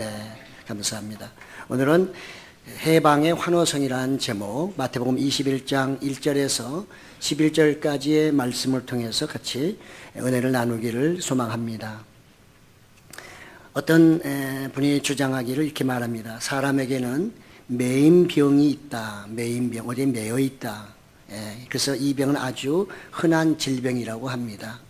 네, 감사합니다. 오늘은 해방의 환호성이라는 제목, 마태복음 21장 1절에서 11절까지의 말씀을 통해서 같이 은혜를 나누기를 소망합니다. 어떤 분이 주장하기를 이렇게 말합니다. 사람에게는 매인병이 있다. 매인병, 어디에 매여 있다. 그래서 이 병은 아주 흔한 질병이라고 합니다.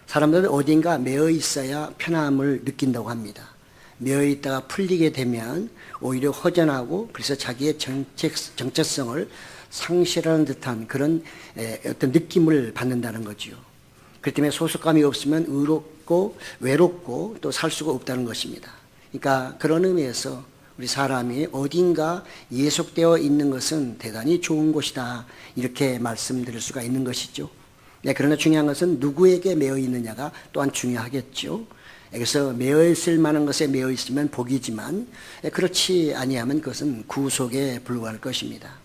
사람들은 어딘가 매여 있어야 편함을 느낀다고 합니다. 매여 있다가 풀리게 되면 오히려 허전하고 그래서 자기의 정체성을 상실하는 듯한 그런 어떤 느낌을 받는다는 거죠. 그렇기 때문에 소속감이 없으면 외롭고 또 살 수가 없다는 것입니다. 그러니까 그런 의미에서 우리 사람이 어딘가 예속되어 있는 것은 대단히 좋은 곳이다, 이렇게 말씀드릴 수가 있는 것이죠. 그러나 중요한 것은 누구에게 매여 있느냐가 또한 중요하겠죠. 그래서 매여 있을 만한 것에 매여 있으면 복이지만 그렇지 아니하면 그것은 구속에 불과할 것입니다.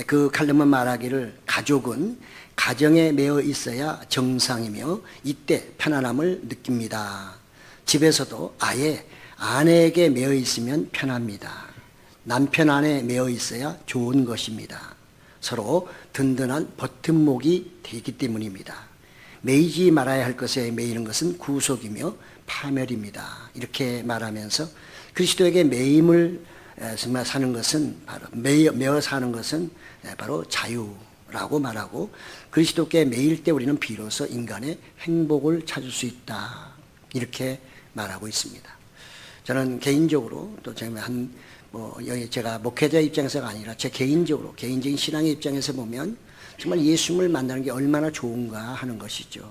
그 칼럼은 말하기를 가족은 가정에 매여 있어야 정상이며 이때 편안함을 느낍니다. 집에서도 아예 아내에게 매여 있으면 편합니다. 남편 안에 매여 있어야 좋은 것입니다. 서로 든든한 버팀목이 되기 때문입니다. 매이지 말아야 할 것에 매이는 것은 구속이며 파멸입니다. 이렇게 말하면서 그리스도에게 매임을 정말 사는 것은 바로 매어 사는 것은 바로 자유라고 말하고, 그리스도께 매일 때 우리는 비로소 인간의 행복을 찾을 수 있다, 이렇게 말하고 있습니다. 저는 개인적으로 또 제가 목회자 입장에서가 아니라 제 개인적인 신앙의 입장에서 보면 정말 예수님을 만나는 게 얼마나 좋은가 하는 것이죠.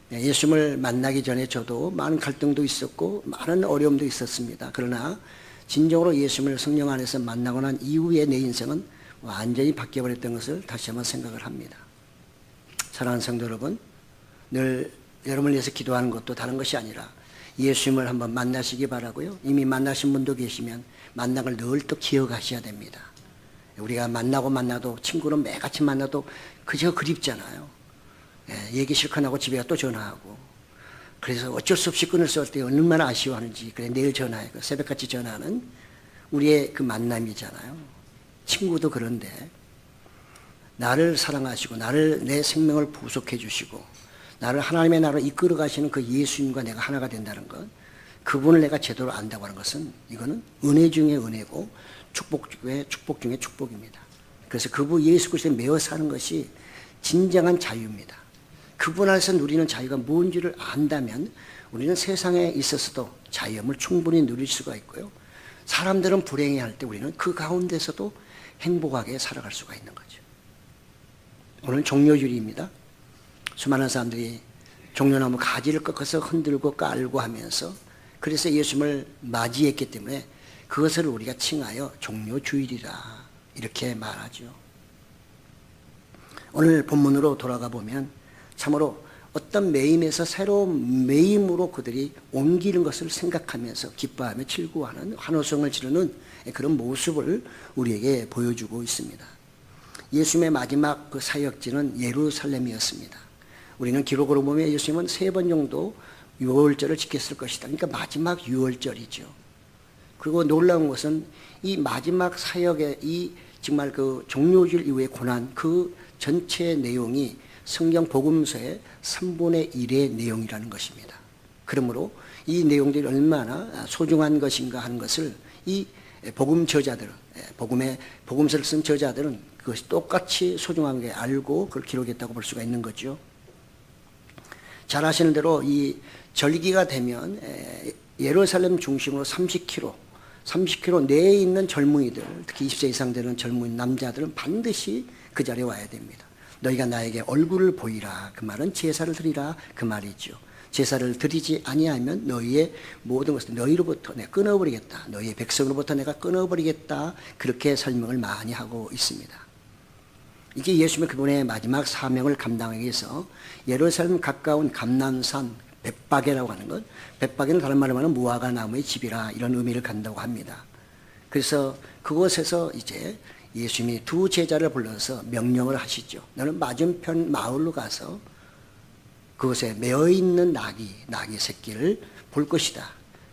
예수님을 만나기 전에 저도 많은 갈등도 있었고 많은 어려움도 있었습니다. 그러나 진정으로 예수님을 성령 안에서 만나고 난 이후에 내 인생은 완전히 바뀌어버렸던 것을 다시 한번 생각을 합니다. 사랑하는 성도 여러분, 늘 여러분을 위해서 기도하는 것도 다른 것이 아니라 예수님을 한번 만나시기 바라고요. 이미 만나신 분도 계시면 만난 걸 늘 또 기억하셔야 됩니다. 우리가 만나도 친구는 매같이 만나도 그저 그립잖아요. 얘기 실컷 하고 집에 또 전화하고, 그래서 어쩔 수 없이 끊을 수 없을 때 얼마나 아쉬워하는지, 그래 내일 전화해, 새벽같이 전화하는 우리의 그 만남이잖아요. 친구도 그런데 나를 사랑하시고 나를 내 생명을 보속해 주시고 나를 하나님의 나라로 이끌어 가시는 그 예수님과 내가 하나가 된다는 것, 그분을 내가 제대로 안다고 하는 것은 이거는 은혜 중에 은혜고 축복 중에 축복입니다. 그래서 그분 예수 그리스도에 매어 사는 것이 진정한 자유입니다. 그분 안에서 누리는 자유가 뭔지를 안다면 우리는 세상에 있어서도 자유함을 충분히 누릴 수가 있고요. 사람들은 불행해할 때 우리는 그 가운데서도 행복하게 살아갈 수가 있는 거죠. 오늘 종려주일입니다. 수많은 사람들이 종려나무 가지를 꺾어서 흔들고 깔고 하면서 그래서 예수님을 맞이했기 때문에 그것을 우리가 칭하여 종려주일이라 이렇게 말하죠. 오늘 본문으로 돌아가 보면 참으로 어떤 매임에서 새로운 매임으로 그들이 옮기는 것을 생각하면서 기뻐하며 즐거워하는 환호성을 지르는 그런 모습을 우리에게 보여주고 있습니다. 예수님의 마지막 그 사역지는 예루살렘이었습니다. 우리는 기록으로 보면 예수님은 3번 정도 유월절을 지켰을 것이다. 그러니까 마지막 유월절이죠. 그리고 놀라운 것은 이 마지막 사역의 이 정말 그 종료주일 이후의 고난, 그 전체 내용이 성경 복음서의 3분의 1의 내용이라는 것입니다. 그러므로 이 내용들이 얼마나 소중한 것인가 하는 것을 이 복음 저자들, 복음서를 쓴 저자들은 그것이 똑같이 소중한 게 알고 그걸 기록했다고 볼 수가 있는 거죠. 잘 아시는 대로 이 절기가 되면 예루살렘 중심으로 30km 내에 있는 젊은이들, 특히 20세 이상 되는 젊은 남자들은 반드시 그 자리에 와야 됩니다. 너희가 나에게 얼굴을 보이라, 그 말은 제사를 드리라 그 말이죠. 제사를 드리지 아니하면 너희의 모든 것을 너희로부터 내가 끊어버리겠다, 너희의 백성으로부터 내가 끊어버리겠다, 그렇게 설명을 많이 하고 있습니다. 이게 예수님의 그분의 마지막 사명을 감당하기 위해서 예루살렘 가까운 감람산 벳바게라고 하는 것, 벳바게는 다른 말로 하면 무화과 나무의 집이라 이런 의미를 갖는다고 합니다. 그래서 그곳에서 이제 예수님이 2 제자를 불러서 명령을 하시죠. 너는 맞은편 마을로 가서 그곳에 매어 있는 나귀 새끼를 볼 것이다.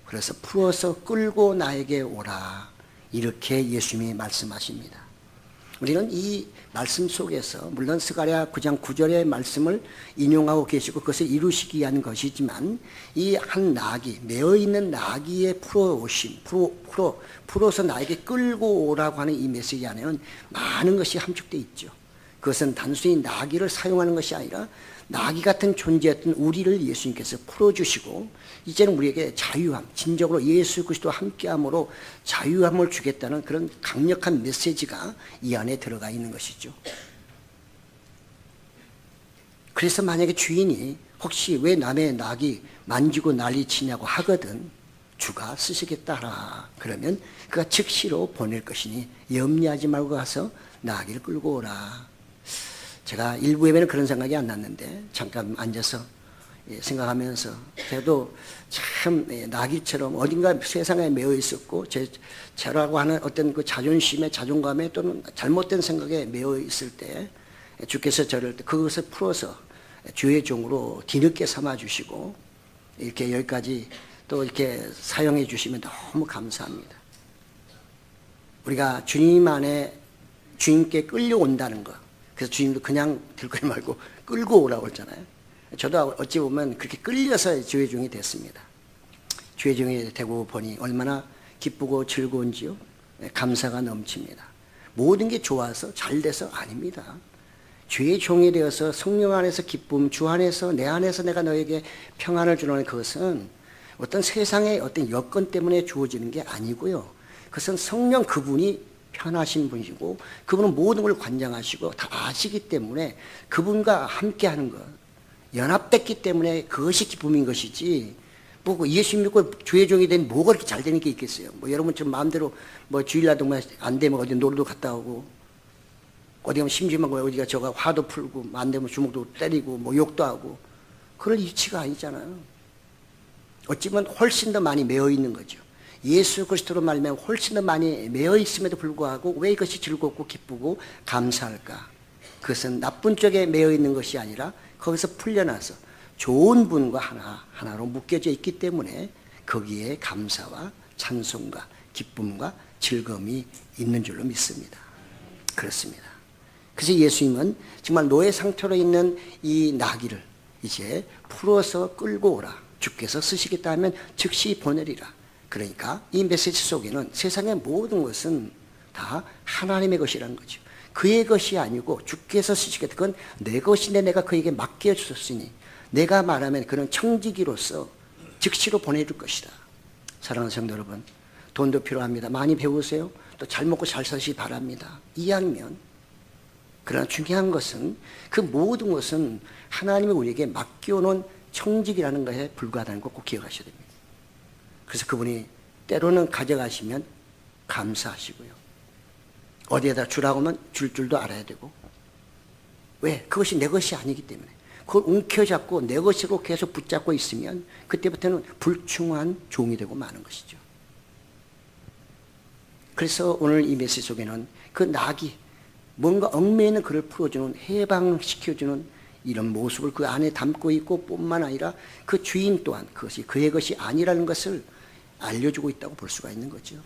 그래서 풀어서 끌고 나에게 오라. 이렇게 예수님이 말씀하십니다. 우리는 이 말씀 속에서 물론 스가랴 9장 9절의 말씀을 인용하고 계시고 그것을 이루시기 위한 것이지만 이 한 나귀, 매어있는 나귀의 풀어오심, 풀어서 나에게 끌고 오라고 하는 이 메시지 안에는 많은 것이 함축되어 있죠. 그것은 단순히 나귀를 사용하는 것이 아니라 나귀 같은 존재였던 우리를 예수님께서 풀어주시고 이제는 우리에게 자유함, 진정으로 예수 그리스도와 함께함으로 자유함을 주겠다는 그런 강력한 메시지가 이 안에 들어가 있는 것이죠. 그래서 만약에 주인이 혹시 왜 남의 나귀 만지고 난리치냐고 하거든 주가 쓰시겠다 하라. 그러면 그가 즉시로 보낼 것이니 염려하지 말고 가서 나귀를 끌고 오라. 제가 일부 예배는 그런 생각이 안 났는데 잠깐 앉아서 생각하면서 저도 참 나귀처럼 어딘가 세상에 매여 있었고 제라고 하는 어떤 그 자존심에 자존감에 또는 잘못된 생각에 매여 있을 때 주께서 저를 그것을 풀어서 주의 종으로 뒤늦게 삼아 주시고 이렇게 여기까지 또 이렇게 사용해 주시면 너무 감사합니다. 우리가 주님 안에 주님께 끌려온다는 것, 그래서 주님도 그냥 들거리 말고 끌고 오라고 했잖아요. 저도 어찌 보면 그렇게 끌려서 주의 종이 됐습니다. 주의 종이 되고 보니 얼마나 기쁘고 즐거운지요. 감사가 넘칩니다. 모든 게 좋아서 잘 돼서 아닙니다. 주의 종이 되어서 성령 안에서 기쁨, 주 안에서 내 안에서 내가 너에게 평안을 주는 그것은 어떤 세상의 어떤 여건 때문에 주어지는 게 아니고요. 그것은 성령 그분이 편하신 분이시고 그분은 모든 걸 관장하시고 다 아시기 때문에 그분과 함께하는 것, 연합됐기 때문에 그것이 기쁨인 것이지 뭐 예수 믿고 주의 종이 된 뭐가 그렇게 잘 되는 게 있겠어요. 뭐 여러분처럼 마음대로 뭐 주일날도 안 되면 어디 놀러도 갔다 오고 어디 가면 심심한 거예요. 어디가 저가 화도 풀고 안 되면 주먹도 때리고 뭐 욕도 하고 그럴 이치가 아니잖아요. 어찌보면 훨씬 더 많이 매여 있는 거죠. 예수 그리스도로 말하면 훨씬 더 많이 매여 있음에도 불구하고 왜 이것이 즐겁고 기쁘고 감사할까? 그것은 나쁜 쪽에 매여 있는 것이 아니라 거기서 풀려나서 좋은 분과 하나로 묶여져 있기 때문에 거기에 감사와 찬송과 기쁨과 즐거움이 있는 줄로 믿습니다. 그렇습니다. 그래서 예수님은 정말 노예 상태로 있는 이 나귀를 이제 풀어서 끌고 오라. 주께서 쓰시겠다 하면 즉시 보내리라. 그러니까 이 메시지 속에는 세상의 모든 것은 다 하나님의 것이라는 거죠. 그의 것이 아니고 주께서 쓰시겠다. 그건 내 것인데 내가 그에게 맡겨주셨으니 내가 말하면 그는 청지기로서 즉시로 보내줄 것이다. 사랑하는 성도 여러분, 돈도 필요합니다. 많이 배우세요. 또 잘 먹고 잘 사시기 바랍니다. 이왕이면. 그러나 중요한 것은 그 모든 것은 하나님이 우리에게 맡겨놓은 청직이라는 것에 불과하다는 것 꼭 기억하셔야 됩니다. 그래서 그분이 때로는 가져가시면 감사하시고요. 어디에다 주라고 하면 줄 줄도 알아야 되고. 왜? 그것이 내 것이 아니기 때문에. 그걸 움켜잡고 내 것으로 계속 붙잡고 있으면 그때부터는 불충한 종이 되고 마는 것이죠. 그래서 오늘 이 메시지 속에는 그 낙이 뭔가 얽매이는 그를 풀어주는, 해방시켜주는 이런 모습을 그 안에 담고 있고 뿐만 아니라 그 주인 또한 그것이 그의 것이 아니라는 것을 알려주고 있다고 볼 수가 있는 거죠.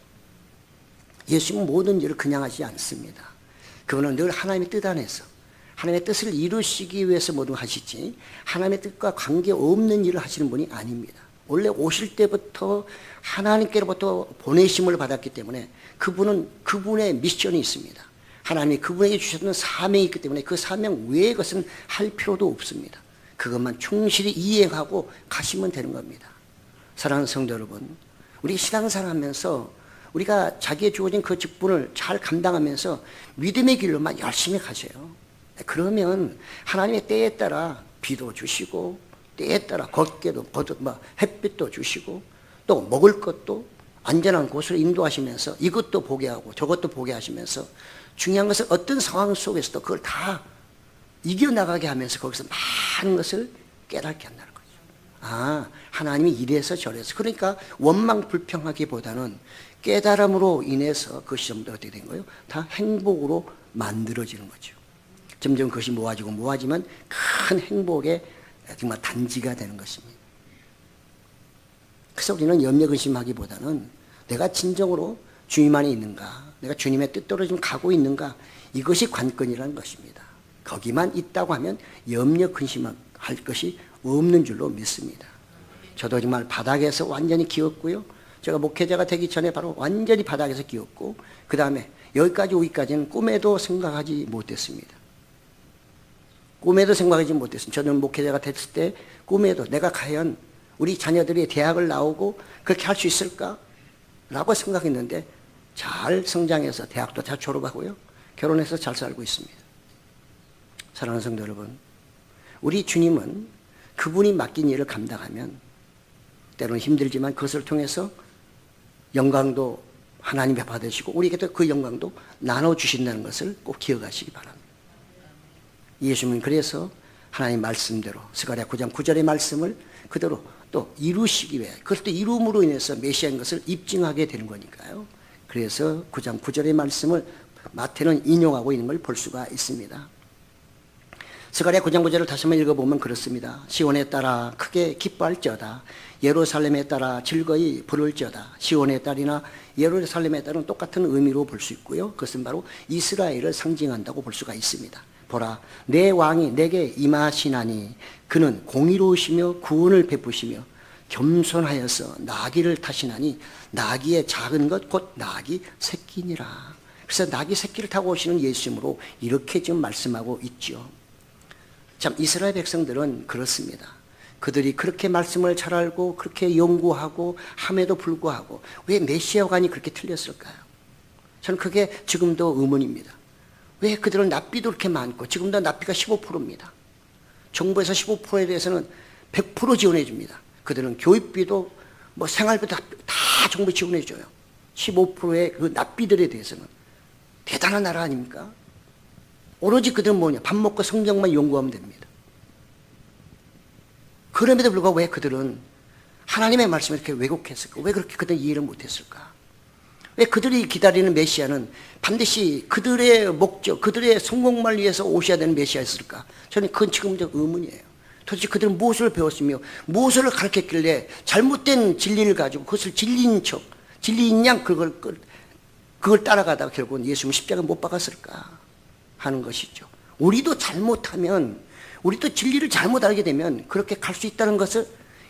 예수님은 모든 일을 그냥 하지 않습니다. 그분은 늘 하나님의 뜻 안에서 하나님의 뜻을 이루시기 위해서 모든 걸 하시지 하나님의 뜻과 관계없는 일을 하시는 분이 아닙니다. 원래 오실 때부터 하나님께로부터 보내심을 받았기 때문에 그분은 그분의 미션이 있습니다. 하나님이 그분에게 주셨던 사명이 있기 때문에 그 사명 외의 것은 할 필요도 없습니다. 그것만 충실히 이행하고 가시면 되는 겁니다. 사랑하는 성도 여러분, 우리 신앙생활하면서 우리가 자기의 주어진 그 직분을 잘 감당하면서 믿음의 길로만 열심히 가세요. 그러면 하나님의 때에 따라 비도 주시고 때에 따라 걷게도 햇빛도 주시고 또 먹을 것도 안전한 곳으로 인도하시면서 이것도 보게 하고 저것도 보게 하시면서 중요한 것은 어떤 상황 속에서도 그걸 다 이겨나가게 하면서 거기서 많은 것을 깨닫게 한다는 거죠. 아, 하나님이 이래서 저래서. 그러니까 원망 불평하기보다는 깨달음으로 인해서 그것이 전부 어떻게 된 거예요? 다 행복으로 만들어지는 거죠. 점점 그것이 모아지면 큰 행복의 정말 단지가 되는 것입니다. 그래서 우리는 염려 근심하기보다는 내가 진정으로 주님 안에 있는가, 내가 주님의 뜻대로 지금 가고 있는가, 이것이 관건이라는 것입니다. 거기만 있다고 하면 염려 근심할 것이 없는 줄로 믿습니다. 저도 정말 바닥에서 완전히 기었고요. 제가 목회자가 되기 전에 바로 완전히 바닥에서 기었고, 그 다음에 여기까지 오기까지는 꿈에도 생각하지 못했습니다. 꿈에도 생각하지 못했습니다. 저는 목회자가 됐을 때 꿈에도 내가 과연 우리 자녀들이 대학을 나오고 그렇게 할 수 있을까? 라고 생각했는데 잘 성장해서 대학도 다 졸업하고요. 결혼해서 잘 살고 있습니다. 사랑하는 성도 여러분, 우리 주님은 그분이 맡긴 일을 감당하면 때로는 힘들지만 그것을 통해서 영광도 하나님이 받으시고 우리에게도 그 영광도 나눠주신다는 것을 꼭 기억하시기 바랍니다. 예수님은 그래서 하나님 말씀대로 스가랴 9장 9절의 말씀을 그대로 또 이루시기 위해, 그것을 또 이루음으로 인해서 메시아인 것을 입증하게 되는 거니까요. 그래서 9장 9절의 말씀을 마태는 인용하고 있는 걸 볼 수가 있습니다. 스가랴 9장 9절을 다시 한번 읽어보면 그렇습니다. 시온에 따라 크게 기뻐할지어다. 예루살렘에 따라 즐거이 부를지어다. 시온의 딸이나 예루살렘의 딸은 똑같은 의미로 볼 수 있고요. 그것은 바로 이스라엘을 상징한다고 볼 수가 있습니다. 보라, 내 왕이 내게 임하시나니 그는 공의로우시며 구원을 베푸시며 겸손하여서 나귀를 타시나니 나귀의 작은 것 곧 나귀 새끼니라. 그래서 나귀 새끼를 타고 오시는 예수님으로 이렇게 지금 말씀하고 있죠. 참 이스라엘 백성들은 그렇습니다. 그들이 그렇게 말씀을 잘 알고 그렇게 연구하고 함에도 불구하고 왜 메시아관이 그렇게 틀렸을까요? 저는 그게 지금도 의문입니다. 왜 그들은 납비도 그렇게 많고 지금도 납비가 15%입니다. 정부에서 15%에 대해서는 100% 지원해 줍니다. 그들은 교육비도 뭐 생활비도 다 정부 지원해 줘요. 15%의 그 납비들에 대해서는 대단한 나라 아닙니까? 오로지 그들은 뭐냐, 밥 먹고 성경만 연구하면 됩니다. 그럼에도 불구하고 왜 그들은 하나님의 말씀을 이렇게 왜곡했을까? 왜 그렇게 그들 이해를 못했을까? 왜 그들이 기다리는 메시아는 반드시 그들의 목적, 그들의 성공만을 위해서 오셔야 되는 메시아였을까? 저는 그건 지금도 의문이에요. 도대체 그들은 무엇을 배웠으며 무엇을 가르쳤길래 잘못된 진리를 가지고 그것을 진리인 척, 진리인 양 그걸 따라가다가 결국은 예수님 십자가 못 박았을까 하는 것이죠. 우리도 잘못하면, 우리도 진리를 잘못 알게 되면 그렇게 갈 수 있다는 것을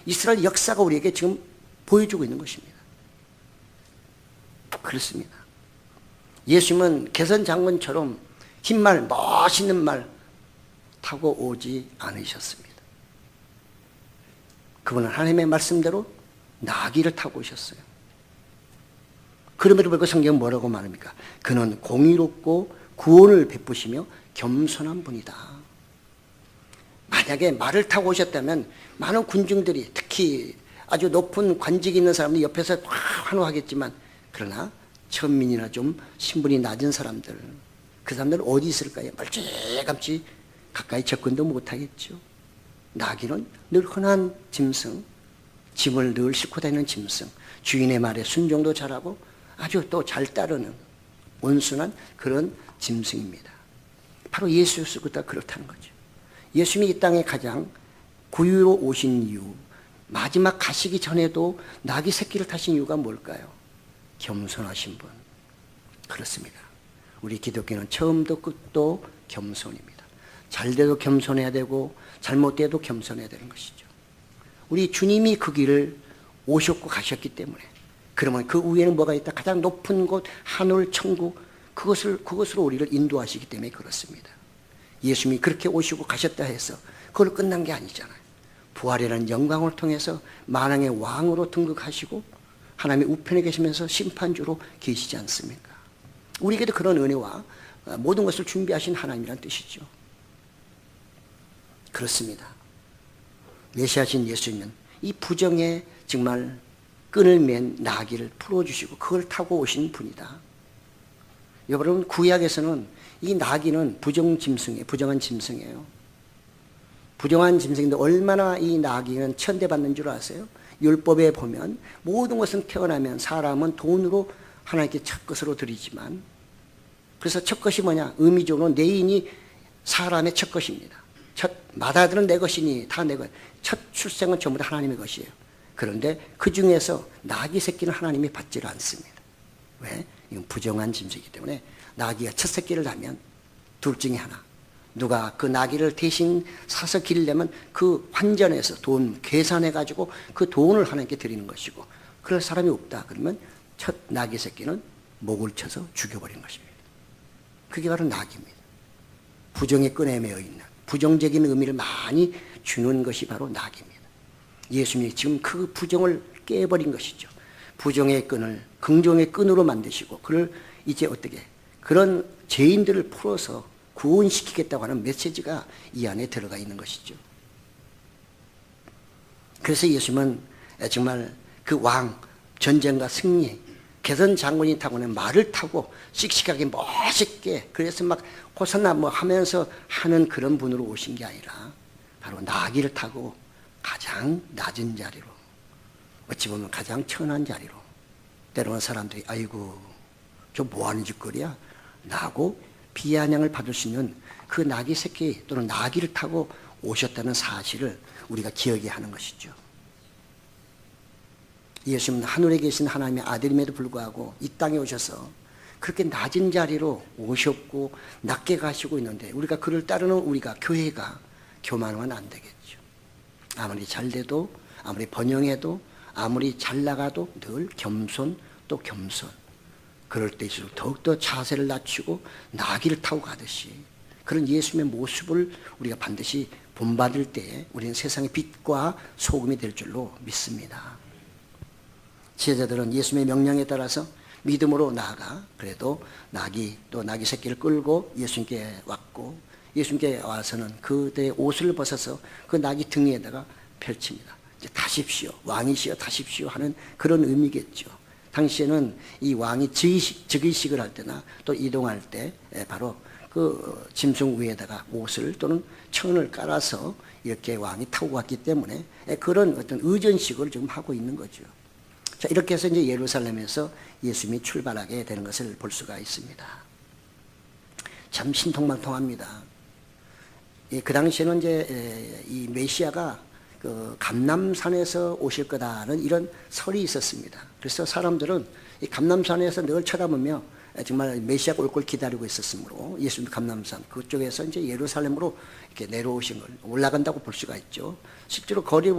이스라엘 역사가 우리에게 지금 보여주고 있는 것입니다. 그렇습니다. 예수님은 개선 장군처럼 흰 말, 멋있는 말 타고 오지 않으셨습니다. 그분은 하나님의 말씀대로 나귀를 타고 오셨어요. 그럼에도 불구하고 성경은 뭐라고 말합니까? 그는 공의롭고 구원을 베푸시며 겸손한 분이다. 만약에 말을 타고 오셨다면 많은 군중들이, 특히 아주 높은 관직이 있는 사람들이 옆에서 환호하겠지만, 그러나 천민이나 좀 신분이 낮은 사람들, 그 사람들은 어디 있을까요? 멀찌감치 가까이 접근도 못하겠죠. 나귀는 늘 흔한 짐승, 짐을 늘 싣고 다니는 짐승, 주인의 말에 순종도 잘하고 아주 또 잘 따르는 온순한 그런 짐승입니다. 바로 예수가 그렇다는 거죠. 예수님이 이 땅에 가장 구유로 오신 이유, 마지막 가시기 전에도 나귀 새끼를 타신 이유가 뭘까요? 겸손하신 분. 그렇습니다. 우리 기독교는 처음도 끝도 겸손입니다. 잘 돼도 겸손해야 되고 잘못돼도 겸손해야 되는 것이죠. 우리 주님이 그 길을 오셨고 가셨기 때문에, 그러면 그 위에는 뭐가 있다? 가장 높은 곳, 하늘, 천국, 그것으로 우리를 인도하시기 때문에 그렇습니다. 예수님이 그렇게 오시고 가셨다 해서 그걸로 끝난 게 아니잖아요. 부활이라는 영광을 통해서 만왕의 왕으로 등극하시고 하나님의 우편에 계시면서 심판주로 계시지 않습니까? 우리에게도 그런 은혜와 모든 것을 준비하신 하나님이란 뜻이죠. 그렇습니다. 메시아신 예수님은 이 부정의 정말 끈을 맨 나귀를 풀어주시고 그걸 타고 오신 분이다. 여러분, 구약에서는 이 나귀는 부정한 짐승이에요. 부정한 짐승인데 얼마나 이 나귀는 천대받는 줄 아세요? 율법에 보면 모든 것은 태어나면 사람은 돈으로 하나님께 첫 것으로 드리지만, 그래서 첫 것이 뭐냐? 의미적으로 내인이 사람의 첫 것입니다. 첫 맏아들은 내 것이니 다 내 것. 첫 출생은 전부 다 하나님의 것이에요. 그런데 그 중에서 나귀 새끼는 하나님이 받지를 않습니다. 왜? 이건 부정한 짐승이기 때문에 나귀가 첫 새끼를 낳으면 둘 중에 하나. 누가 그 나귀를 대신 사서 기르려면 그 환전해서 돈 계산해가지고 그 돈을 하나님께 드리는 것이고, 그럴 사람이 없다 그러면 첫 나귀 새끼는 목을 쳐서 죽여버리는 것입니다. 그게 바로 나귀입니다. 부정의 끈에 매어 있는, 부정적인 의미를 많이 주는 것이 바로 나귀입니다. 예수님이 지금 그 부정을 깨버린 것이죠. 부정의 끈을 긍정의 끈으로 만드시고, 그를 이제 어떻게 그런 죄인들을 풀어서 구원시키겠다고 하는 메시지가 이 안에 들어가 있는 것이죠. 그래서 예수님은 정말 그 왕, 전쟁과 승리, 개선 장군이 타고는 말을 타고 씩씩하게 멋있게, 그래서 막 호산나 뭐 하면서 하는 그런 분으로 오신 게 아니라 바로 나귀를 타고 가장 낮은 자리로, 어찌 보면 가장 천한 자리로, 때로는 사람들이 아이고 저 뭐하는 짓거리야 라고 비아냥을 받을 수 있는 그 나귀 새끼 또는 나귀를 타고 오셨다는 사실을 우리가 기억해야 하는 것이죠. 예수님은 하늘에 계신 하나님의 아들임에도 불구하고 이 땅에 오셔서 그렇게 낮은 자리로 오셨고 낮게 가시고 있는데, 우리가 그를 따르는 우리가, 교회가 교만하면 안 되겠죠. 아무리 잘 돼도, 아무리 번영해도, 아무리 잘 나가도 늘 겸손 또 겸손. 그럴 때일수록 더욱더 자세를 낮추고 나귀를 타고 가듯이 그런 예수님의 모습을 우리가 반드시 본받을 때에 우리는 세상의 빛과 소금이 될 줄로 믿습니다. 지혜자들은 예수님의 명령에 따라서 믿음으로 나아가 그래도 나귀 또 나귀 새끼를 끌고 예수님께 왔고, 예수님께 와서는 그들의 옷을 벗어서 그 나귀 등에다가 펼칩니다. 이제 타십시오, 왕이시여 타십시오 하는 그런 의미겠죠. 당시에는 이 왕이 즉위식을 할 때나 또 이동할 때 바로 그 짐승 위에다가 옷을 또는 천을 깔아서 이렇게 왕이 타고 갔기 때문에 그런 어떤 의전식을 지금 하고 있는 거죠. 자, 이렇게 해서 이제 예루살렘에서 예수님이 출발하게 되는 것을 볼 수가 있습니다. 참 신통방통합니다. 그 당시에는 이제 이 메시아가 그 감람산에서 오실 거다는 이런 설이 있었습니다. 그래서 사람들은 이 감람산에서 늘 쳐다보며 정말 메시아가 올 걸 기다리고 있었으므로 예수님 감람산 그쪽에서 이제 예루살렘으로 이렇게 내려오신 걸 올라간다고 볼 수가 있죠. 실제로 거리에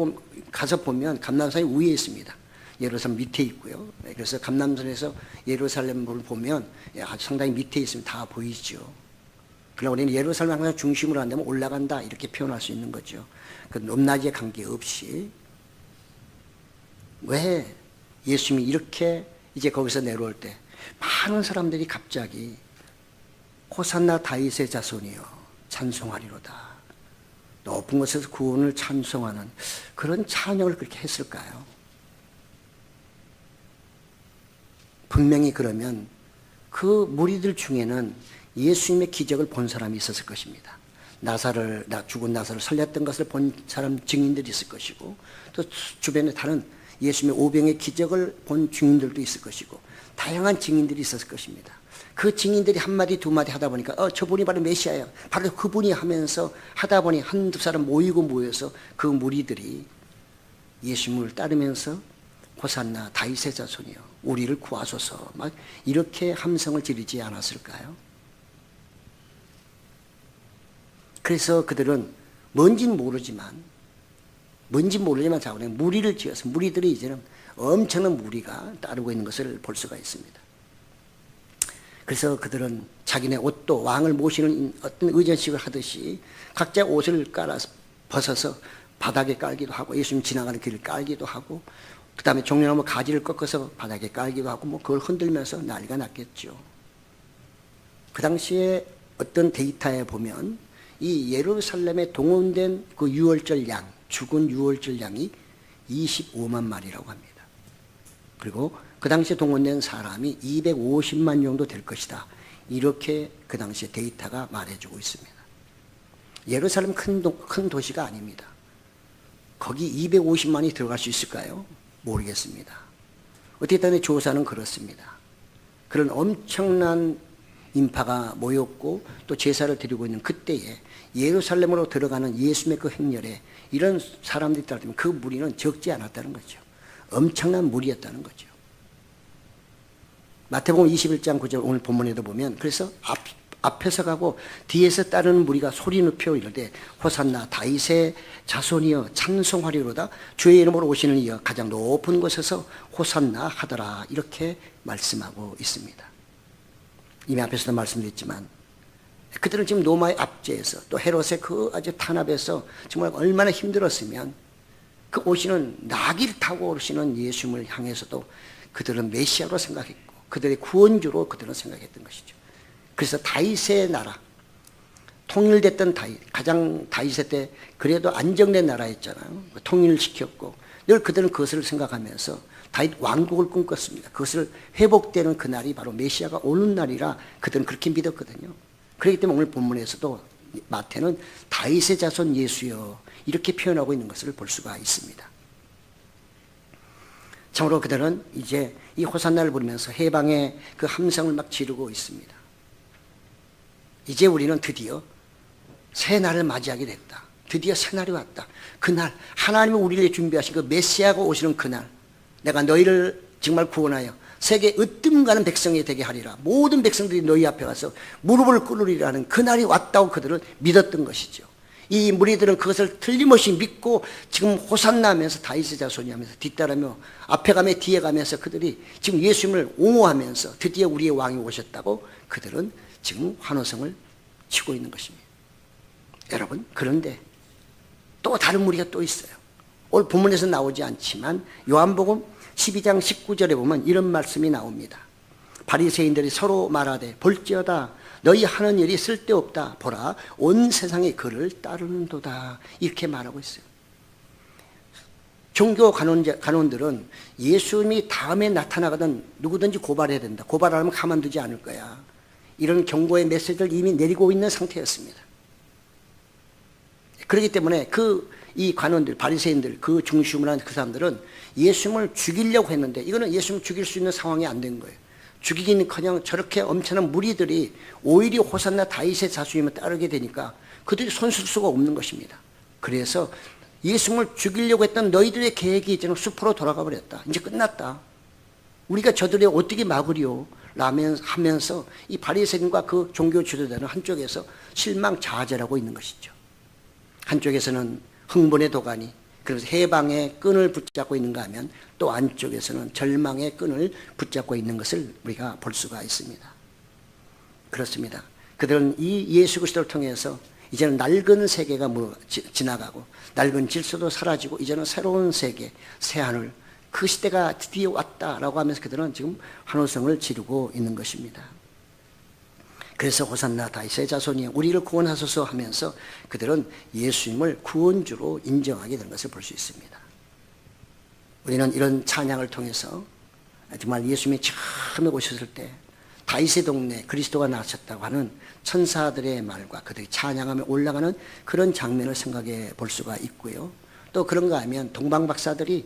가서 보면 감람산이 위에 있습니다. 예루살렘 밑에 있고요. 그래서 감람산에서 예루살렘을 보면 아주 상당히 밑에 있으면 다 보이죠. 그러나 우리는 예루살렘 항상 중심으로 한다면 올라간다 이렇게 표현할 수 있는 거죠. 그 높낮이에 관계없이. 왜 예수님이 이렇게 이제 거기서 내려올 때 많은 사람들이 갑자기 호산나 다윗의 자손이여 찬송하리로다, 높은 곳에서 구원을 찬송하는 그런 찬양을 그렇게 했을까요? 분명히 그러면 그 무리들 중에는 예수님의 기적을 본 사람이 있었을 것입니다. 죽은 나사를 살렸던 것을 본 사람 증인들이 있을 것이고, 또 주변에 다른 예수님의 오병의 기적을 본 증인들도 있을 것이고, 다양한 증인들이 있었을 것입니다. 그 증인들이 한마디 두마디 하다 보니까 저분이 바로 메시아예요, 바로 그분이 하면서 하다 보니 한두 사람 모여서 그 무리들이 예수님을 따르면서 호산나 다윗의 자손이여 우리를 구하소서 막 이렇게 함성을 지르지 않았을까요? 그래서 그들은 뭔지는 모르지만 자고는 무리를 지어서 무리들이 이제는 엄청난 무리가 따르고 있는 것을 볼 수가 있습니다. 그래서 그들은 자기네 옷도 왕을 모시는 어떤 의전식을 하듯이 각자 옷을 벗어서 바닥에 깔기도 하고, 예수님 지나가는 길을 깔기도 하고, 그 다음에 종려나무 가지를 꺾어서 바닥에 깔기도 하고, 뭐 그걸 흔들면서 난리가 났겠죠. 그 당시에 어떤 데이터에 보면 이 예루살렘에 동원된 그 유월절 양, 죽은 유월절 양이 25만 마리라고 합니다. 그리고 그 당시에 동원된 사람이 250만 정도 될 것이다. 이렇게 그 당시에 데이터가 말해주고 있습니다. 예루살렘 큰 도시가 아닙니다. 거기 250만이 들어갈 수 있을까요? 모르겠습니다. 어쨌든 조사는 그렇습니다. 그런 엄청난 인파가 모였고 또 제사를 드리고 있는 그때에 예루살렘으로 들어가는 예수님의 그 행렬에 이런 사람들이 있다면 그 무리는 적지 않았다는 거죠. 엄청난 무리였다는 거죠. 마태복음 21장 9절 오늘 본문에도 보면 그래서 앞에서 가고 뒤에서 따르는 무리가 소리 높여 이르되 호산나 다윗의 자손이여 찬송하리로다 주의 이름으로 오시는 이여 가장 높은 곳에서 호산나 하더라 이렇게 말씀하고 있습니다. 이미 앞에서도 말씀드렸지만 그들은 지금 로마의 압제에서 또 헤롯의 그 아주 탄압에서 정말 얼마나 힘들었으면 그 오시는 나귀를 타고 오시는 예수님을 향해서도 그들은 메시아로 생각했고 그들의 구원주로 그들은 생각했던 것이죠. 그래서 다윗의 나라, 통일됐던 다윗의 때 그래도 안정된 나라였잖아요. 통일시켰고 늘 그들은 그것을 생각하면서 다윗 왕국을 꿈꿨습니다. 그것을 회복되는 그날이 바로 메시아가 오는 날이라 그들은 그렇게 믿었거든요. 그렇기 때문에 오늘 본문에서도 마태는 다윗의 자손 예수여 이렇게 표현하고 있는 것을 볼 수가 있습니다. 참으로 그들은 이제 이 호산나를 부르면서 해방의 그 함성을 막 지르고 있습니다. 이제 우리는 드디어 새 날을 맞이하게 됐다. 드디어 새 날이 왔다. 그날 하나님이 우리를 준비하신 그 메시아가 오시는 그날 내가 너희를 정말 구원하여 세계 으뜸 가는 백성이 되게 하리라. 모든 백성들이 너희 앞에 가서 무릎을 꿇으리라는 그날이 왔다고 그들은 믿었던 것이죠. 이 무리들은 그것을 틀림없이 믿고 지금 호산나 하면서 다윗의 자손이 하면서 뒤따르며 앞에 가며 뒤에 가면서 그들이 지금 예수님을 옹호하면서 드디어 우리의 왕이 오셨다고 그들은 지금 환호성을 치고 있는 것입니다. 여러분 그런데 또 다른 무리가 또 있어요. 오늘 본문에서 나오지 않지만 요한복음 12장 19절에 보면 이런 말씀이 나옵니다. 바리새인들이 서로 말하되 볼지어다 너희 하는 일이 쓸데없다. 보라 온 세상이 그를 따르는도다. 이렇게 말하고 있어요. 종교 간원들은 예수님이 다음에 나타나거든 누구든지 고발해야 된다. 고발하면 가만두지 않을 거야. 이런 경고의 메시지를 이미 내리고 있는 상태였습니다. 그렇기 때문에 이 관원들, 바리새인들, 그 중심을 한 그 사람들은 예수님을 죽이려고 했는데 이거는 예수님을 죽일 수 있는 상황이 안 된 거예요. 죽이기는커녕 저렇게 엄청난 무리들이 오히려 호산나 다윗의 자손임을 따르게 되니까 그들이 손쓸 수가 없는 것입니다. 그래서 예수님을 죽이려고 했던 너희들의 계획이 이제는 숲으로 돌아가 버렸다. 이제 끝났다. 우리가 저들의 어떻게 막으리요? 하면서 이 바리새인과 그 종교 지도자는 한쪽에서 실망자하자라고 있는 것이죠. 한쪽에서는 흥분의 도가니, 그래서 해방의 끈을 붙잡고 있는가 하면 또 안쪽에서는 절망의 끈을 붙잡고 있는 것을 우리가 볼 수가 있습니다. 그렇습니다. 그들은 이 예수 그리스도를 통해서 이제는 낡은 세계가 지나가고 낡은 질서도 사라지고 이제는 새로운 세계, 새하늘 그 시대가 드디어 왔다라고 하면서 그들은 지금 환호성을 지르고 있는 것입니다. 그래서 호산나 다윗의 자손이 우리를 구원하소서 하면서 그들은 예수님을 구원주로 인정하게 된 것을 볼 수 있습니다. 우리는 이런 찬양을 통해서 정말 예수님이 처음에 오셨을 때 다윗의 동네 그리스도가 나셨다고 하는 천사들의 말과 그들이 찬양하며 올라가는 그런 장면을 생각해 볼 수가 있고요. 또 그런가 하면 동방박사들이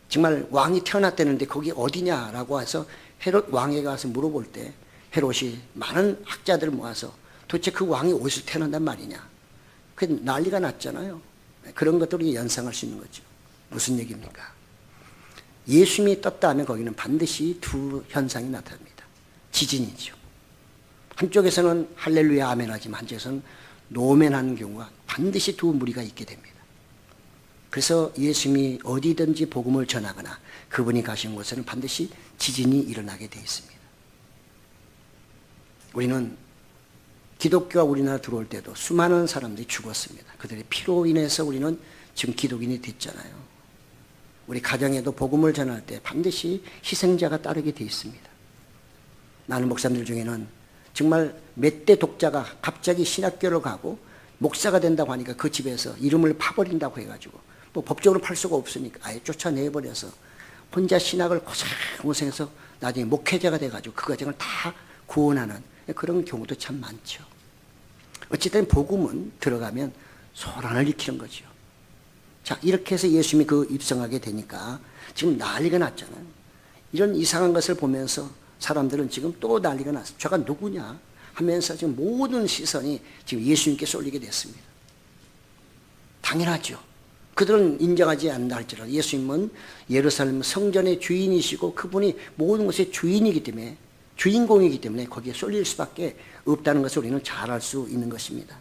정말 왕이 태어났다는데 거기 어디냐라고 해서 헤롯 왕에게 가서 물어볼 때 헤롯이 많은 학자들을 모아서 도대체 그 왕이 어디서 태어난단 말이냐. 그 난리가 났잖아요. 그런 것들을 연상할 수 있는 거죠. 무슨 얘기입니까? 예수님이 떴다 하면 거기는 반드시 두 현상이 나타납니다. 지진이죠. 한쪽에서는 할렐루야 아멘 하지만 한쪽에서는 노멘하는 경우가 반드시 두 무리가 있게 됩니다. 그래서 예수님이 어디든지 복음을 전하거나 그분이 가신 곳에는 반드시 지진이 일어나게 되어 있습니다. 우리는 기독교가 우리나라 들어올 때도 수많은 사람들이 죽었습니다. 그들의 피로 인해서 우리는 지금 기독인이 됐잖아요. 우리 가정에도 복음을 전할 때 반드시 희생자가 따르게 되어 있습니다. 많은 목사님들 중에는 정말 몇 대 독자가 갑자기 신학교를 가고 목사가 된다고 하니까 그 집에서 이름을 파버린다고 해가지고 뭐 법적으로 팔 수가 없으니까 아예 쫓아내버려서 혼자 신학을 고생해서 나중에 목회자가 돼가지고 그 과정을 다 구원하는 그런 경우도 참 많죠. 어쨌든 복음은 들어가면 소란을 일으키는 거죠. 자, 이렇게 해서 예수님이 그 입성하게 되니까 지금 난리가 났잖아요. 이런 이상한 것을 보면서 사람들은 지금 또 난리가 났어요. 저가 누구냐 하면서 지금 모든 시선이 지금 예수님께 쏠리게 됐습니다. 당연하죠. 그들은 인정하지 않는다 할지라도 예수님은 예루살렘 성전의 주인이시고 그분이 모든 것의 주인이기 때문에, 주인공이기 때문에 거기에 쏠릴 수밖에 없다는 것을 우리는 잘 알 수 있는 것입니다.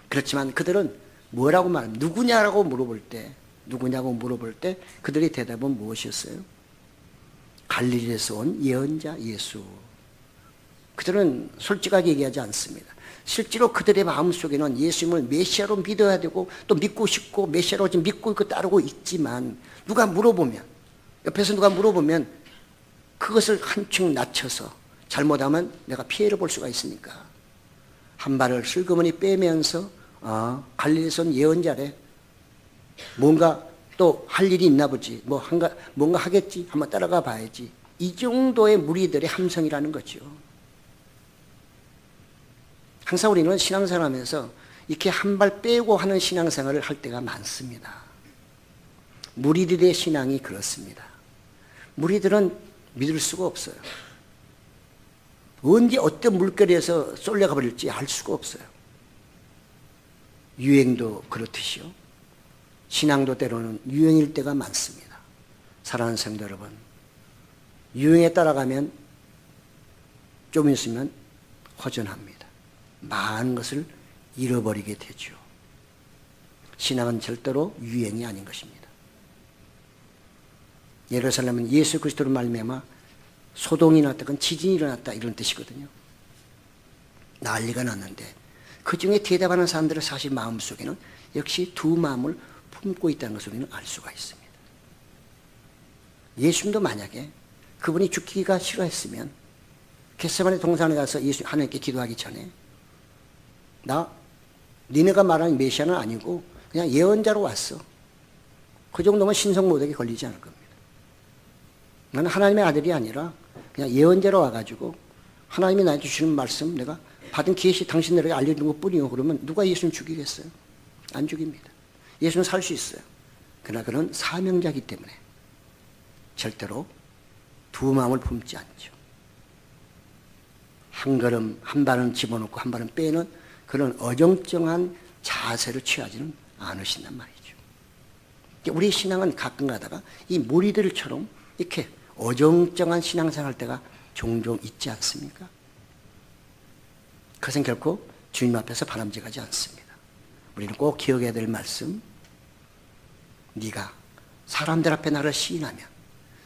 그렇지만 그들은 뭐라고 말합니까? 누구냐고 물어볼 때 그들의 대답은 무엇이었어요? 갈릴리에서 온 예언자 예수. 그들은 솔직하게 얘기하지 않습니다. 실제로 그들의 마음속에는 예수님을 메시아로 믿어야 되고 또 믿고 싶고 메시아로 지금 믿고 있고 따르고 있지만 누가 물어보면, 옆에서 누가 물어보면 그것을 한층 낮춰서 잘못하면 내가 피해를 볼 수가 있으니까 한 발을 슬그머니 빼면서 갈릴리에서 온 예언자래, 뭔가 또 할 일이 있나 보지, 뭔가 하겠지, 한번 따라가 봐야지, 이 정도의 무리들의 함성이라는 거죠. 항상 우리는 신앙생활 하면서 이렇게 한 발 빼고 하는 신앙생활을 할 때가 많습니다. 무리들의 신앙이 그렇습니다. 무리들은 믿을 수가 없어요. 언제 어떤 물결에서 쏠려가 버릴지 알 수가 없어요. 유행도 그렇듯이요. 신앙도 때로는 유행일 때가 많습니다. 사랑하는 성도 여러분, 유행에 따라가면 좀 있으면 허전합니다. 많은 것을 잃어버리게 되죠. 신앙은 절대로 유행이 아닌 것입니다. 예루살렘은 예수 그리스도로 말미암아 소동이 났다, 지진이 일어났다 이런 뜻이거든요. 난리가 났는데 그 중에 대답하는 사람들의 사실 마음속에는 역시 두 마음을 품고 있다는 것을 우리는 알 수가 있습니다. 예수님도 만약에 그분이 죽기가 싫어했으면 겟세마네 동산에 가서 예수 하나님께 기도하기 전에 니네가 말하는 메시아는 아니고 그냥 예언자로 왔어. 그 정도면 신성모독에 걸리지 않을 겁니다. 나는 하나님의 아들이 아니라 그냥 예언자로 와가지고 하나님이 나한테 주시는 말씀 내가 받은 계시 당신들에게 알려준 것뿐이요. 그러면 누가 예수님 죽이겠어요? 안 죽입니다. 예수는 살 수 있어요. 그러나 그는 사명자이기 때문에 절대로 두 마음을 품지 않죠. 한 걸음 한 발은 집어넣고 한 발은 빼는 그런 어정쩡한 자세를 취하지는 않으신단 말이죠. 우리 신앙은 가끔 가다가 이 무리들처럼 이렇게 어정쩡한 신앙생활 할 때가 종종 있지 않습니까? 그것은 결코 주님 앞에서 바람직하지 않습니다. 우리는 꼭 기억해야 될 말씀, 네가 사람들 앞에 나를 시인하면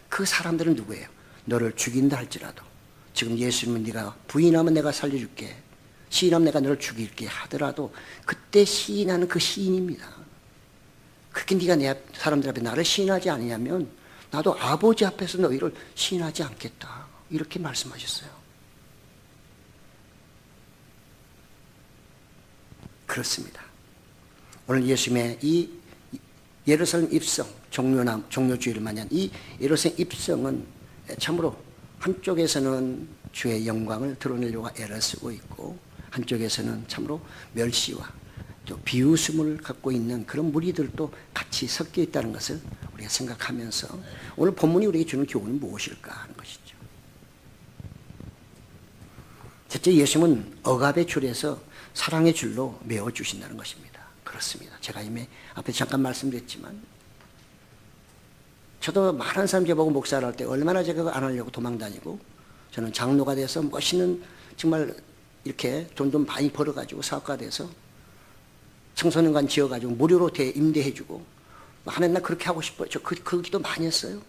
그 사람들은 누구예요? 너를 죽인다 할지라도 지금 예수님은 네가 부인하면 내가 살려줄게, 시인하면 내가 너를 죽일게 하더라도 그때 시인하는 그 시인입니다. 그렇게 네가 내 사람들 앞에 나를 시인하지 않으냐면 나도 아버지 앞에서 너희를 시인하지 않겠다 이렇게 말씀하셨어요. 그렇습니다. 오늘 예수님의 이 예루살렘 입성, 종료주의를 맞이한 이 예루살렘 입성은 참으로 한쪽에서는 주의 영광을 드러내려고 애를 쓰고 있고 한쪽에서는 참으로 멸시와 또 비웃음을 갖고 있는 그런 무리들도 같이 섞여 있다는 것을 우리가 생각하면서 오늘 본문이 우리에게 주는 교훈은 무엇일까 하는 것이죠. 첫째, 예수님은 억압의 줄에서 사랑의 줄로 메어주신다는 것입니다. 그렇습니다. 제가 이미 앞에 잠깐 말씀드렸지만 저도 많은 사람 저보고 목사를 할 때 얼마나 제가 안 하려고 도망다니고 저는 장로가 돼서 멋있는 정말 이렇게 돈 좀 많이 벌어가지고 사업가 돼서 청소년관 지어가지고 무료로 임대해주고 하나님 나 그렇게 하고 싶어요. 저 그 기도 많이 했어요.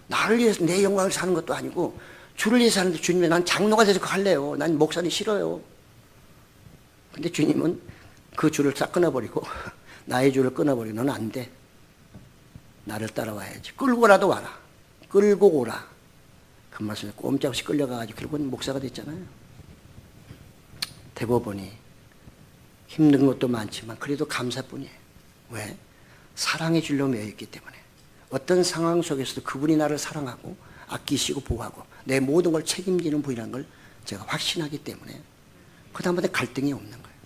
나를 위해서 내 영광을 사는 것도 아니고 주를 위해서 사는데 주님이 난 장로가 돼서 그거 할래요. 난 목사님 싫어요. 근데 주님은 그 줄을 싹 끊어버리고 나의 줄을 끊어버리고 너는 안 돼. 나를 따라와야지. 끌고라도 와라. 끌고 오라. 그 말씀에 꼼짝없이 끌려가가지고 결국은 목사가 됐잖아요. 되고 보니 힘든 것도 많지만 그래도 감사뿐이에요. 왜? 사랑의 줄로 매여있기 때문에 어떤 상황 속에서도 그분이 나를 사랑하고 아끼시고 보호하고 내 모든 걸 책임지는 분이라는 걸 제가 확신하기 때문에 그 다음부터 갈등이 없는 거예요.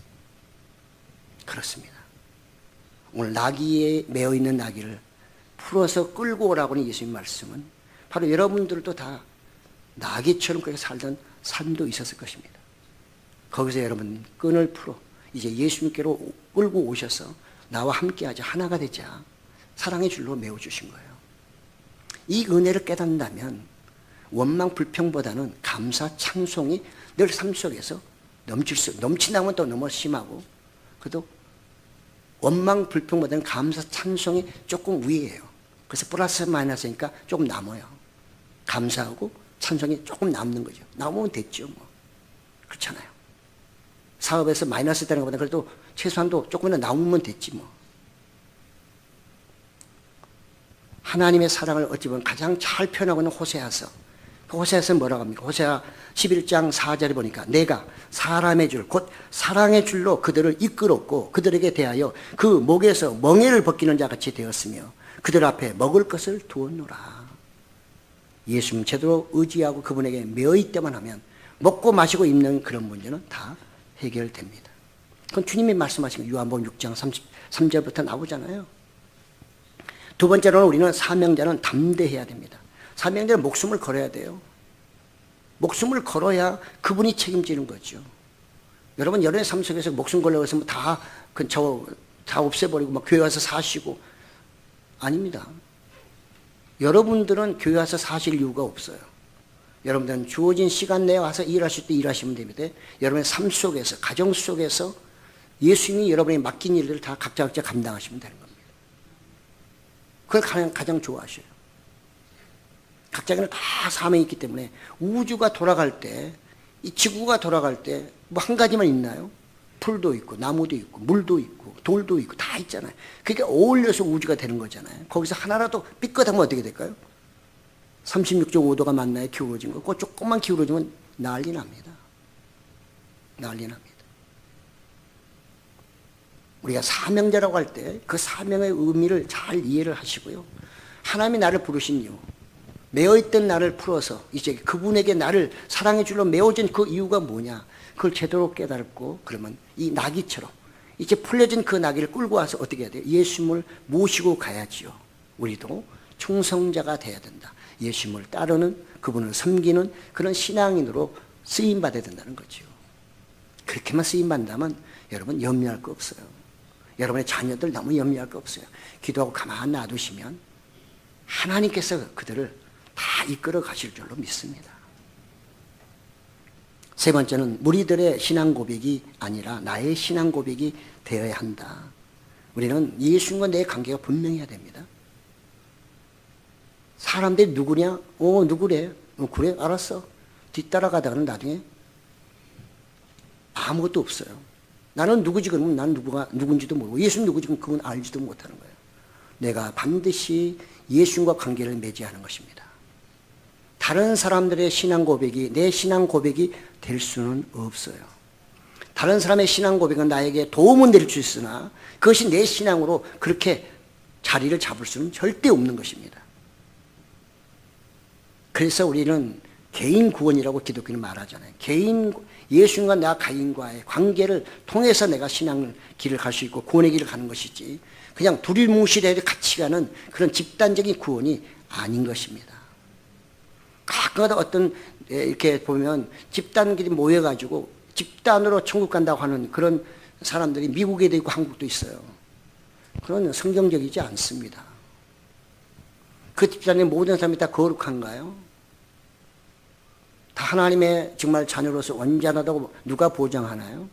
그렇습니다. 오늘 나귀에 매여있는 나귀를 풀어서 끌고 오라고 하는 예수님 말씀은 바로 여러분들도 다 나귀처럼 그렇게 살던 삶도 있었을 것입니다. 거기서 여러분 끈을 풀어 이제 예수님께로 끌고 오셔서 나와 함께하자, 하나가 되자, 사랑의 줄로 메워주신 거예요. 이 은혜를 깨닫는다면 원망 불평보다는 감사 찬송이 늘 삶 속에서 넘친다면 또 너무 심하고, 그래도 원망 불평보다는 감사 찬송이 조금 위에요. 그래서 플러스 마이너스니까 조금 남아요. 감사하고 찬송이 조금 남는 거죠. 남으면 됐죠, 뭐. 그렇잖아요. 사업에서 마이너스 되는 것보다 그래도 최소한도 조금이라도 남으면 됐지 뭐. 하나님의 사랑을 어찌 보면 가장 잘 표현하고 있는 호세아서. 호세아서는 뭐라고 합니까? 호세아 11장 4절에 보니까 내가 사람의 줄, 곧 사랑의 줄로 그들을 이끌었고 그들에게 대하여 그 목에서 멍에를 벗기는 자 같이 되었으며 그들 앞에 먹을 것을 두었노라. 예수님 제대로 의지하고 그분에게 매어있다만 하면 먹고 마시고 입는 그런 문제는 다 해결됩니다. 그건 주님이 말씀하신 요한복음 6장 33절부터 나오잖아요. 두 번째로는 우리는 사명자는 담대해야 됩니다. 사명자는 목숨을 걸어야 돼요. 목숨을 걸어야 그분이 책임지는 거죠. 여러분, 여러분의 삶 속에서 목숨 걸려고 해서 다 없애버리고 막 교회 와서 사시고, 아닙니다. 여러분들은 교회 와서 사실 이유가 없어요. 여러분들은 주어진 시간 내에 와서 일하실 때 일하시면 됩니다. 여러분의 삶 속에서, 가정 속에서 예수님이 여러분이 맡긴 일들을 다 각자 감당하시면 되는 겁니다. 그걸 가장 좋아하셔요. 각자에게는 다 사명이 있기 때문에 우주가 돌아갈 때, 이 지구가 돌아갈 때 뭐 한 가지만 있나요? 풀도 있고 나무도 있고 물도 있고 돌도 있고 다 있잖아요. 그게 어울려서 우주가 되는 거잖아요. 거기서 하나라도 삐끗하면 어떻게 될까요? 36.5도가 맞나요? 기울어진 거. 그거 조금만 기울어지면 난리 납니다. 난리 납니다. 우리가 사명자라고 할 때 그 사명의 의미를 잘 이해를 하시고요. 하나님이 나를 부르신 이유, 메어있던 나를 풀어서 이제 그분에게 나를 사랑의 줄로 메워준 그 이유가 뭐냐, 그걸 제대로 깨달고, 그러면 이 나귀처럼 이제 풀려진 그 나귀를 끌고 와서 어떻게 해야 돼요? 예수님을 모시고 가야지요. 우리도 충성자가 돼야 된다. 예수님을 따르는, 그분을 섬기는 그런 신앙인으로 쓰임받아야 된다는 거죠. 그렇게만 쓰임받는다면 여러분 염려할 거 없어요. 여러분의 자녀들 너무 염려할 거 없어요. 기도하고 가만 놔두시면 하나님께서 그들을 다 이끌어 가실 줄로 믿습니다. 세 번째는 무리들의 신앙 고백이 아니라 나의 신앙 고백이 되어야 한다. 우리는 예수님과 내 관계가 분명해야 됩니다. 사람들이 누구냐? 누구래? 그래? 알았어. 뒤따라가다가는 나중에 아무것도 없어요. 나는 누구지? 그러면 난 누군지도 모르고, 예수는 누구지? 그건 알지도 못하는 거예요. 내가 반드시 예수님과 관계를 맺어야 하는 것입니다. 다른 사람들의 신앙 고백이 내 신앙 고백이 될 수는 없어요. 다른 사람의 신앙 고백은 나에게 도움은 될 수 있으나 그것이 내 신앙으로 그렇게 자리를 잡을 수는 절대 없는 것입니다. 그래서 우리는 개인 구원이라고 기독교는 말하잖아요. 예수님과 나 가인과의 관계를 통해서 내가 신앙을 길을 갈 수 있고 구원의 길을 가는 것이지, 그냥 두리뭉실하게 같이 가는 그런 집단적인 구원이 아닌 것입니다. 가끔가다 어떤 이렇게 보면 집단끼리 모여가지고 집단으로 천국 간다고 하는 그런 사람들이 미국에도 있고 한국도 있어요. 그건 성경적이지 않습니다. 그 집단의 모든 사람이 다 거룩한가요? 다 하나님의 정말 자녀로서 완전하다고 누가 보장하나요?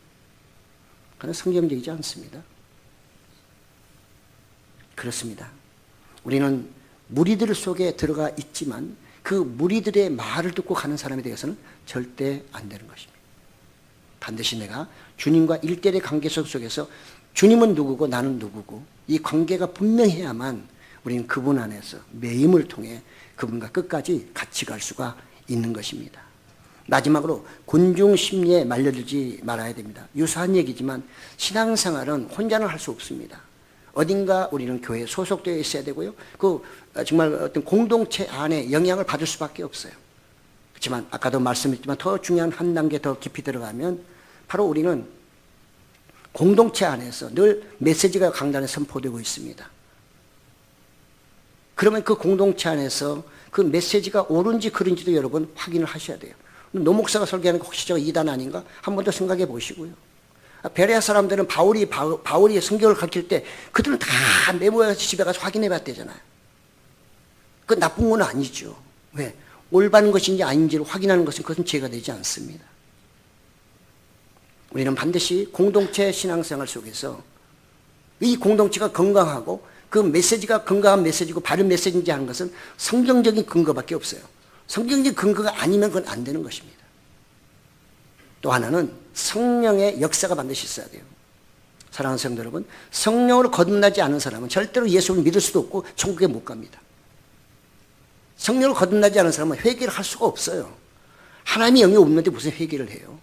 그건 성경적이지 않습니다. 그렇습니다. 우리는 무리들 속에 들어가 있지만 그 무리들의 말을 듣고 가는 사람에 대해서는 절대 안 되는 것입니다. 반드시 내가 주님과 일대의 관계 속에서 주님은 누구고 나는 누구고 이 관계가 분명해야만 우리는 그분 안에서 매임을 통해 그분과 끝까지 같이 갈 수가 있는 것입니다. 마지막으로 곤중 심리에 말려들지 말아야 됩니다. 유사한 얘기지만 신앙생활은 혼자는 할 수 없습니다. 어딘가 우리는 교회에 소속되어 있어야 되고요. 정말 어떤 공동체 안에 영향을 받을 수밖에 없어요. 그렇지만 아까도 말씀드렸지만 더 중요한 한 단계 더 깊이 들어가면 바로 우리는 공동체 안에서 늘 메시지가 강단에 선포되고 있습니다. 그러면 그 공동체 안에서 그 메시지가 옳은지 그른지도 여러분 확인을 하셔야 돼요. 노 목사가 설교하는 거 혹시 저가 이단 아닌가? 한 번 더 생각해 보시고요. 베레아 사람들은 바울이 성경을 가르칠 때 그들은 다 메모해서 집에 가서 확인해 봤대잖아요. 그 나쁜 건 아니죠. 왜? 올바른 것인지 아닌지를 확인하는 것은 그것은 죄가 되지 않습니다. 우리는 반드시 공동체 신앙생활 속에서 이 공동체가 건강하고 그 메시지가 건강한 메시지고 바른 메시지인지 하는 것은 성경적인 근거밖에 없어요. 성경적인 근거가 아니면 그건 안 되는 것입니다. 또 하나는 성령의 역사가 반드시 있어야 돼요. 사랑하는 성도 여러분, 성령으로 거듭나지 않은 사람은 절대로 예수를 믿을 수도 없고 천국에 못 갑니다. 성령으로 거듭나지 않은 사람은 회개를 할 수가 없어요. 하나님의 영이 없는데 무슨 회개를 해요?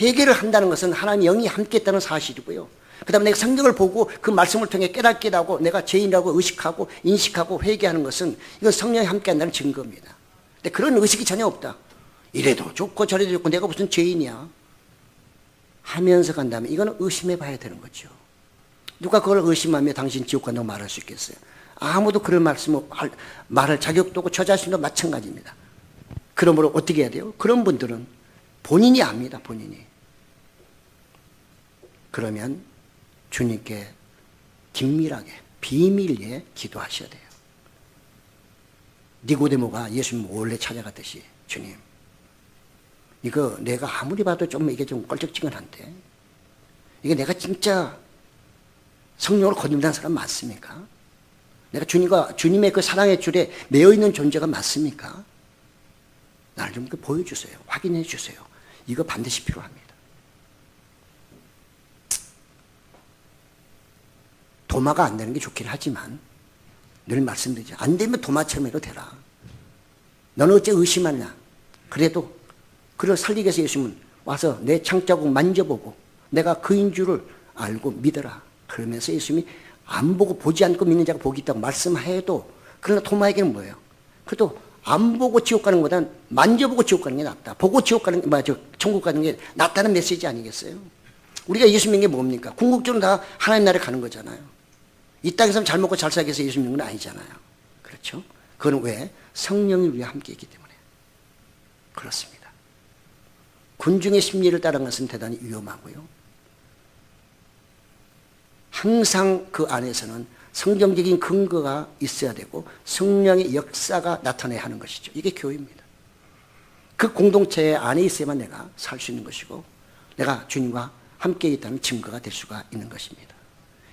회개를 한다는 것은 하나님의 영이 함께 있다는 사실이고요. 그 다음에 내가 성경을 보고 그 말씀을 통해 깨닫게 하고 내가 죄인이라고 의식하고 인식하고 회개하는 것은 이건 성령이 함께 한다는 증거입니다. 근데 그런 의식이 전혀 없다. 이래도 좋고 저래도 좋고 내가 무슨 죄인이야 하면서 간다면 이거는 의심해 봐야 되는 거죠. 누가 그걸 의심하며 당신 지옥 간다고 말할 수 있겠어요? 아무도 그런 말씀을 말할 자격도 없고 저 자신도 마찬가지입니다. 그러므로 어떻게 해야 돼요? 그런 분들은 본인이 압니다. 본인이. 그러면 주님께 긴밀하게 비밀리에 기도하셔야 돼요. 니고데모가 예수님 몰래 찾아갔듯이 주님 이거 내가 아무리 봐도 좀 이게 좀 껄쩍지근한데 이게 내가 진짜 성령으로 거듭난 사람 맞습니까? 내가 주님의 그 사랑의 줄에 매여있는 존재가 맞습니까? 나를 좀 보여주세요. 확인해 주세요. 이거 반드시 필요합니다. 도마가 안 되는 게 좋긴 하지만 늘 말씀드리죠. 안 되면 도마처럼 해도 되라. 너는 어째 의심하냐? 그래도 그를 살리기 위해서 예수님은 와서 내 창자국 만져보고 내가 그인 줄을 알고 믿어라. 그러면서 예수님이 안 보고 보지 않고 믿는 자가 복이 있다고 말씀해도 그러나 도마에게는 뭐예요? 그래도 안 보고 지옥 가는 것보다는 만져보고 지옥 가는 게 낫다. 보고 지옥 가는 천국 가는 게 낫다는 메시지 아니겠어요? 우리가 예수 믿는 게 뭡니까? 궁극적으로 다 하나님 나라에 가는 거잖아요. 이 땅에서 잘 먹고 잘 살기 위해서 예수 믿는 건 아니잖아요. 그렇죠? 그건 왜? 성령이 우리와 함께 있기 때문에 그렇습니다. 군중의 심리를 따르는 것은 대단히 위험하고요. 항상 그 안에서는 성경적인 근거가 있어야 되고 성령의 역사가 나타나야 하는 것이죠. 이게 교회입니다. 그 공동체 안에 있어야만 내가 살 수 있는 것이고 내가 주님과 함께 있다는 증거가 될 수가 있는 것입니다.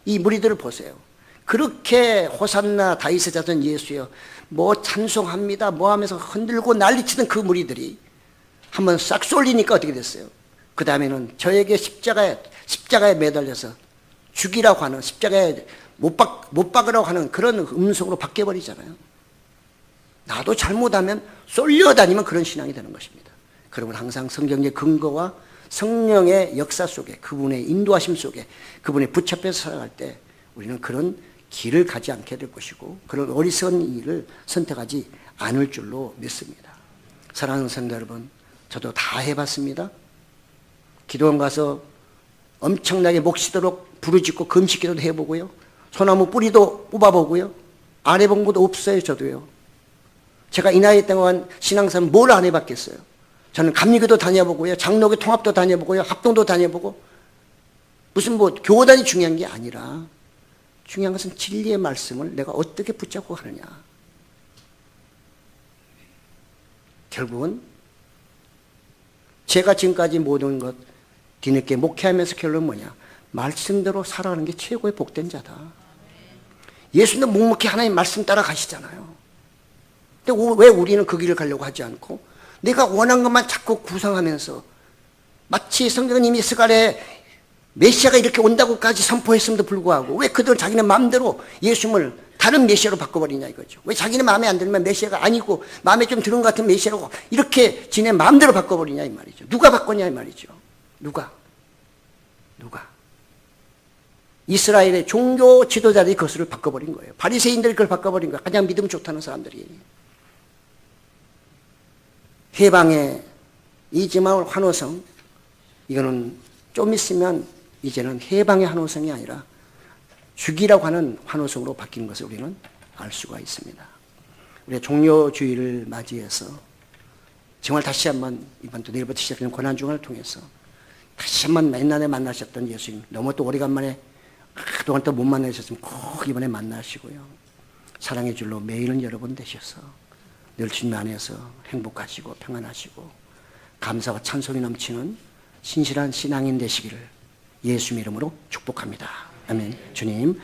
이 무리들을 보세요. 그렇게 호산나 다윗의 자손 예수여 뭐 찬송합니다 뭐 하면서 흔들고 난리치던 그 무리들이 한번 싹 쏠리니까 어떻게 됐어요? 그 다음에는 저에게 십자가에 매달려서 죽이라고 하는 십자가에 못 박으라고 하는 그런 음성으로 바뀌어버리잖아요. 나도 잘못하면 쏠려다니면 그런 신앙이 되는 것입니다. 그러면 항상 성경의 근거와 성령의 역사 속에 그분의 인도하심 속에 그분의 붙잡혀서 살아갈 때 우리는 그런 길을 가지 않게 될 것이고 그런 어리석은 일을 선택하지 않을 줄로 믿습니다. 사랑하는 성도 여러분, 저도 다 해봤습니다. 기도원 가서 엄청나게 목시도록 부르짖고 금식기도도 해보고요. 소나무 뿌리도 뽑아보고요. 안 해본 것도 없어요. 저도요. 제가 이 나이 동안 신앙생활 뭘 안 해봤겠어요. 저는 감리교도 다녀보고요. 장로교 통합도 다녀보고요. 합동도 다녀보고 무슨 뭐 교단이 중요한 게 아니라 중요한 것은 진리의 말씀을 내가 어떻게 붙잡고 가느냐. 결국은 제가 지금까지 모든 것 뒤늦게 목회하면서 결론은 뭐냐? 말씀대로 살아가는 게 최고의 복된 자다. 예수님도 묵묵히 하나님 말씀 따라 가시잖아요. 근데 왜 우리는 그 길을 가려고 하지 않고 내가 원한 것만 자꾸 구상하면서 마치 성경은 이미 스가랴에 메시아가 이렇게 온다고까지 선포했음에도 불구하고 왜 그들은 자기네 마음대로 예수님을 다른 메시아로 바꿔버리냐 이거죠. 왜 자기네 마음에 안 들면 메시아가 아니고 마음에 좀 드는 것 같은 메시아라고 이렇게 지네 마음대로 바꿔버리냐 이 말이죠. 누가 바꿨냐 이 말이죠. 누가? 이스라엘의 종교 지도자들이 그것을 바꿔버린 거예요. 바리새인들이 그걸 바꿔버린 거예요. 가장 믿음 좋다는 사람들이. 해방의 이지마을 환호성, 이거는 좀 있으면 이제는 해방의 환호성이 아니라 죽이라고 하는 환호성으로 바뀌는 것을 우리는 알 수가 있습니다. 우리가 종료주의를 맞이해서 정말 다시 한번 이번 또 내일부터 시작하는 고난주간을 통해서 다시 한번 옛날에 만나셨던 예수님, 너무 또 오래간만에 그동안 또 못 만나셨으면 꼭 이번에 만나시고요. 사랑의 줄로 매일은 여러분 되셔서 늘 주님 안에서 행복하시고 평안하시고 감사와 찬송이 넘치는 신실한 신앙인 되시기를 예수 이름으로 축복합니다. 아멘. 주님